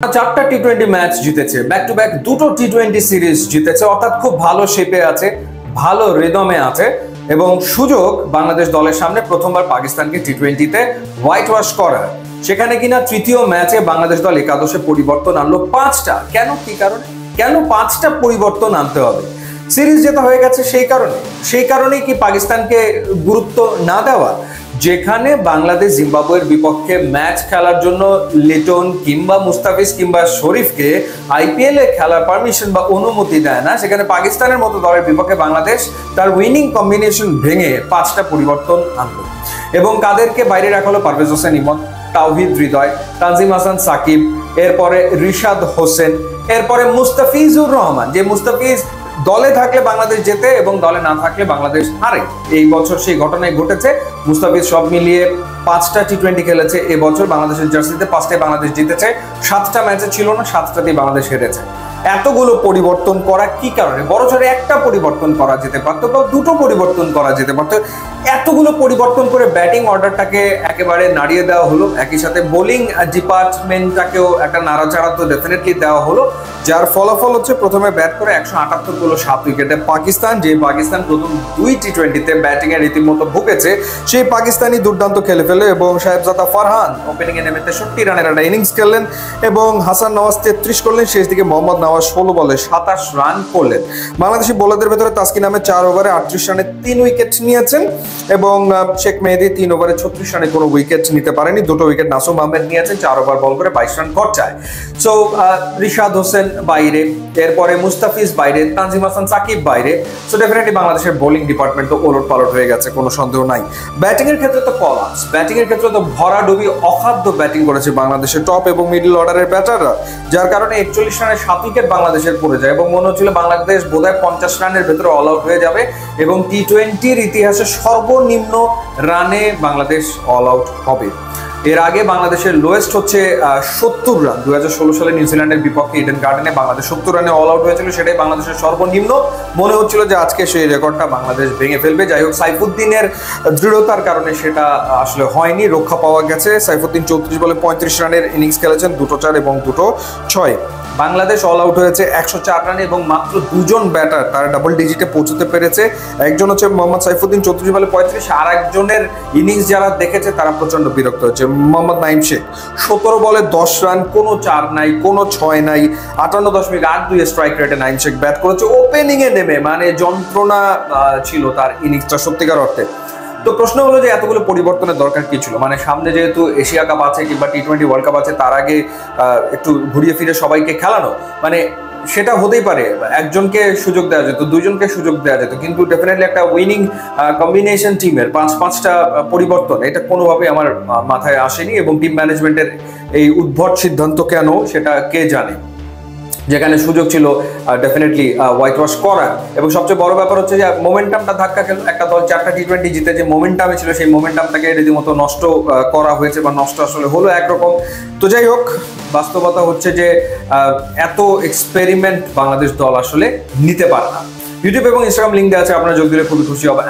চারটা টি-20 ম্যাচ জিতেছে, back to back দুটো টি-20 সিরিজ জিতেছে, অর্থাৎ খুব ভালো শেপে আছে, ভালো রিদমে আছে এবং সুযোগ বাংলাদেশ দলের সামনে প্রথমবার পাকিস্তানকে টি-20তে হোয়াইট ওয়াশ করার। সেখানে কিনা তৃতীয় ম্যাচে বাংলাদেশ দল একাদশে পরিবর্তন আনলো পাঁচটা। কেন, কি কারণে, কেন পাঁচটা পরিবর্তন আনতে হবে? সিরিজ যেটা হয়ে গেছে সেই কারণেই কি পাকিস্তানকে গুরুত্ব না দেওয়া? যেখানে বাংলাদেশ জিম্বাবুয়ের বিপক্ষে ম্যাচ খেলার জন্য লিটন কিংবা মুস্তাফিজ কিংবা শরীফকে আইপিএল এ খেলার পারমিশন বা অনুমতি দেয় না, সেখানে পাকিস্তানের মতো দলের বিপক্ষে বাংলাদেশ তার উইনিং কম্বিনেশন ভেঙে পাঁচটা পরিবর্তন আনলো এবং কাদেরকে বাইরে রাখা হলো? পারভেজ হোসেন ইমন, তাওহিদ হৃদয়, তানজিম হাসান সাকিব, এরপরে রিশাদ হোসেন, এরপরে মুস্তাফিজুর রহমান, যে মুস্তাফিজ দলে থাকলে বাংলাদেশ জেতে এবং দলে না থাকলে বাংলাদেশ হারে। এই বছর সেই ঘটনাই ঘটেছে। মুস্তাফিজ সব মিলিয়ে পাঁচটা টি-20 খেলেছে এবছর, বাংলাদেশের জার্সিতে পাঁচটায় বাংলাদেশ জিতেছে, সাতটা ম্যাচে ছিল না, সাতটাতেই বাংলাদেশ হেরেছে। এতগুলো পরিবর্তন করা কি কারণে? বড়জোরে একটা পরিবর্তন করা যেতে পারতো বা দুটো পরিবর্তন করা যেতে পারতো। এতগুলো পরিবর্তন করে ব্যাটিং অর্ডারটাকে একেবারে নাড়িয়ে দেওয়া হলো, একই সাথে বোলিং ডিপার্টমেন্টটাকেও একটা নাড়াচাড়া তো ডেফিনেটলি দেওয়া হলো, যার ফলাফল হচ্ছে প্রথমে ব্যাট করে 178 গুলো 7 উইকেটে পাকিস্তান, যে পাকিস্তান প্রথম দুই টি-20তে ব্যাটিং এর রীতিমতো ভুগেছে, সেই পাকিস্তানি দুর্দান্ত খেলে ফেলে এবং সাহেবজাদা ফারহান ওপেনিং এ নেমে 63 রানের একটা ইনিংস খেললেন এবং হাসান নওয়াজ 33 করলেন। শেষ দিকে মোহাম্মদ নওয়াজ 16 বলে 27 রান করলেন। বাংলাদেশি বোলারদের ভেতরে তাসকিন আহমেদ 4 ওভারে 38 রানে 3 উইকেট নিয়েছেন এবং শেখ মেহেদী 3 ওভারে 36 রানে কোনো উইকেট নিতে পারেনি, দুটো উইকেট নাসুম আহমেদ নিয়েছেন 4 ওভার বল করে 22 রান খরচায়। সো রিশাদ হোসেন বাইরে, এরপরে মুস্তাফিজ বাইরে, তানজিম হাসান সাকিব বাইরে। সো ডেফিনেটলি বাংলাদেশের বোলিং ডিপার্টমেন্ট তো ওলট পালট হয়ে গেছে, কোনো সন্দেহ নাই। ব্যাটিং এর ক্ষেত্রে তো কলাপস, ব্যাটিং এর ক্ষেত্রে তো ভরাডুবি অখাদ্য ব্যাটিং করেছে বাংলাদেশের টপ এবং মিডল অর্ডারের ব্যাটাররা, যার কারণে 41 রানে 7 উইকেট বাংলাদেশের পড়ে যায় এবং মনে হচ্ছিল বাংলাদেশ বোধহয় 50 রানের ভেতরে অল আউট হয়ে যাবে এবং টি-20-র ইতিহাসে সর্বনিম্ন রানে বাংলাদেশ অল আউট হবে। এর আগে বাংলাদেশের লোয়েস্ট হচ্ছে 70 রান। 2016 সালে নিউজিল্যান্ডের বিপক্ষে ইডেন গার্ডেনে বাংলাদেশ 70 রানে অল আউট হয়েছিল, সেটাই বাংলাদেশের সর্বনিম্ন। মনে হচ্ছিল যে আজকে সেই রেকর্ডটা বাংলাদেশ ভেঙে ফেলবে। যাই হোক, সাইফুদ্দিনের দৃঢ়তার কারণে সেটা আসলে হয়নি, রক্ষা পাওয়া গেছে। সাইফুদ্দিন 34 বলে 35 রানের ইনিংস খেলেছেন, 2 4 এবং 2 6। বাংলাদেশ অল আউট হয়েছে 104 রানে এবং মাত্র দুজন ব্যাটার তারা ডাবল ডিজিটে পৌঁছতে পেরেছে। একজন হচ্ছে মোহাম্মদ সাইফুদ্দিন 34 বলে 35, আর একজনের ইনিংস যারা দেখেছে তারা প্রচন্ড বিরক্ত হচ্ছে। মোহাম্মদ নাইম শেখ 17 বলে 10 রান, কোনো 4 নাই, কোনো 6 নাই, 58.82 স্ট্রাইক রেটে নাইম শেখ ব্যাট করেছে ওপেনিং এ নেমে, মানে যন্ত্রণা ছিল তার ইনিংসটা সত্যিকার অর্থে। তো প্রশ্ন হলো যে এতগুলো পরিবর্তনের দরকার কি ছিল? মানে সামনে যেহেতু এশিয়া কাপ আছে কিংবা টি-20 ওয়ার্ল্ড কাপ আছে, তার আগে একটু ঘুরিয়ে ফিরে সবাইকে খেলানো, মানে সেটা হতেই পারে। একজনকে সুযোগ দেওয়া যেত, দুজনকে সুযোগ দেওয়া যেত, কিন্তু ডেফিনেটলি একটা উইনিং কম্বিনেশন টিমের পাঁচটা পরিবর্তন, এটা কোনোভাবেই আমার মাথায় আসেনি এবং টিম ম্যানেজমেন্টের এই উদ্ভট সিদ্ধান্ত কেন সেটা কে জানে, যেখানে সুযোগ ছিল ডেফিনেটলি হোয়াইট ওয়াশ করার। এবং সবচেয়ে বড় ব্যাপার হচ্ছে যে মোমেন্টামটা ধাক্কা খেলো। একটা দল 4টা টি-20 জিতে যে মোমেন্টামে ছিল, সেই মোমেন্টামটাকে রীতিমতো নষ্ট করা হয়েছে বা নষ্ট আসলে হলো একরকম। তো যাই হোক, বাস্তবতা হচ্ছে যে এত এক্সপেরিমেন্ট বাংলাদেশ দল আসলে নিতে পারে না। ইউটিউব এবং ইনস্টাগ্রাম লিঙ্ক দেওয়া আছে, আপনারা যোগ দিলে খুবই খুশি হবে।